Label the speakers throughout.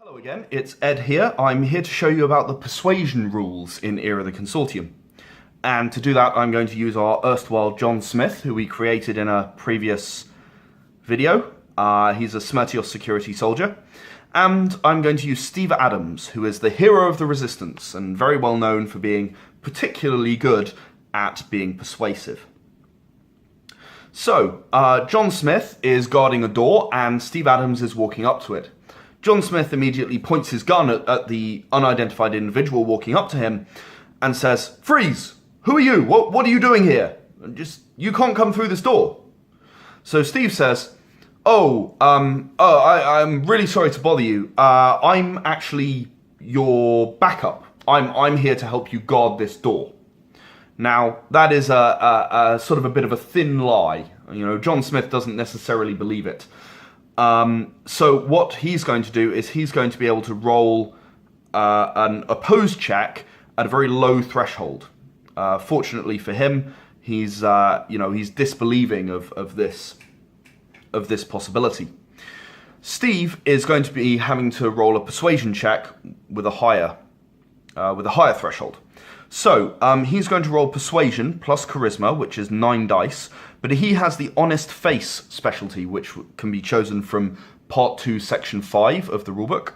Speaker 1: Hello again, it's Ed here. I'm here to show you about the persuasion rules in Era the Consortium. And to do that, I'm going to use our erstwhile John Smith, who we created in a previous video. He's a Smertios security soldier. And I'm going to use Steve Adams, who is the hero of the Resistance, and very well known for being particularly good at being persuasive. So, John Smith is guarding a door, and Steve Adams is walking up to it. John Smith immediately points his gun at the unidentified individual walking up to him and says, "Freeze! Who are you? What are you doing here? You can't come through this door." So Steve says, I'm really sorry to bother you. I'm actually your backup. I'm here to help you guard this door." Now, that is a sort of a bit of a thin lie. You know, John Smith doesn't necessarily believe it. So what he's going to do is he's going to be able to roll an opposed check at a very low threshold. Fortunately for him, he's disbelieving of this possibility. Steve is going to be having to roll a persuasion check with a higher threshold. So he's going to roll persuasion plus charisma, which is 9 dice, but he has the honest face specialty, which can be chosen from Part 2, Section 5 of the rulebook.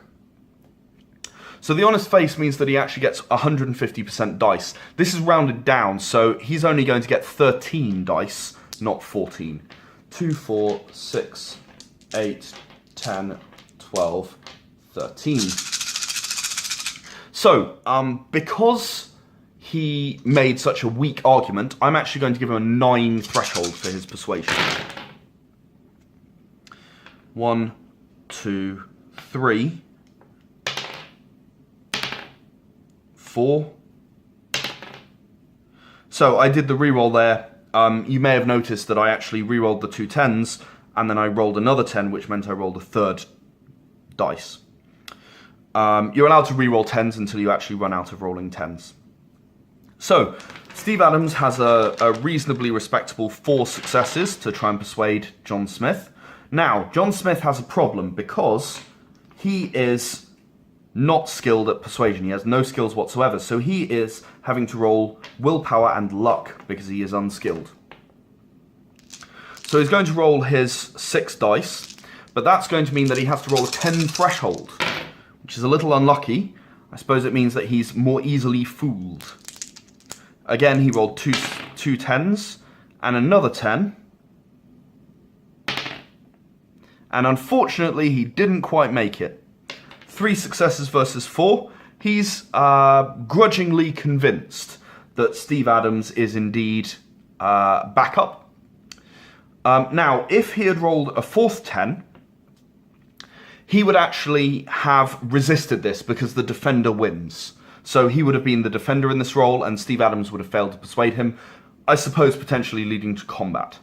Speaker 1: So the honest face means that he actually gets 150% dice. This is rounded down, so he's only going to get 13 dice, not 14. 2, 4, 6, 8, 10, 12, 13. So, because he made such a weak argument, I'm actually going to give him a 9 threshold for his persuasion. 1, 2, 3, 4. So I did the reroll there. You may have noticed that I actually rerolled the 2 10s, and then I rolled another 10, which meant I rolled a 3rd dice. You're allowed to reroll 10s until you actually run out of rolling 10s. So, Steve Adams has a reasonably respectable 4 successes to try and persuade John Smith. Now, John Smith has a problem because he is not skilled at persuasion. He has no skills whatsoever, so he is having to roll willpower and luck because he is unskilled. So he's going to roll his 6 dice, but that's going to mean that he has to roll a 10 threshold, which is a little unlucky. I suppose it means that he's more easily fooled. Again, he rolled two 10s and another 10. And unfortunately, he didn't quite make it. 3 successes versus 4. He's grudgingly convinced that Steve Adams is indeed backup. Now, if he had rolled a 4th 10, he would actually have resisted this because the defender wins. So he would have been the defender in this role, and Steve Adams would have failed to persuade him, I suppose potentially leading to combat.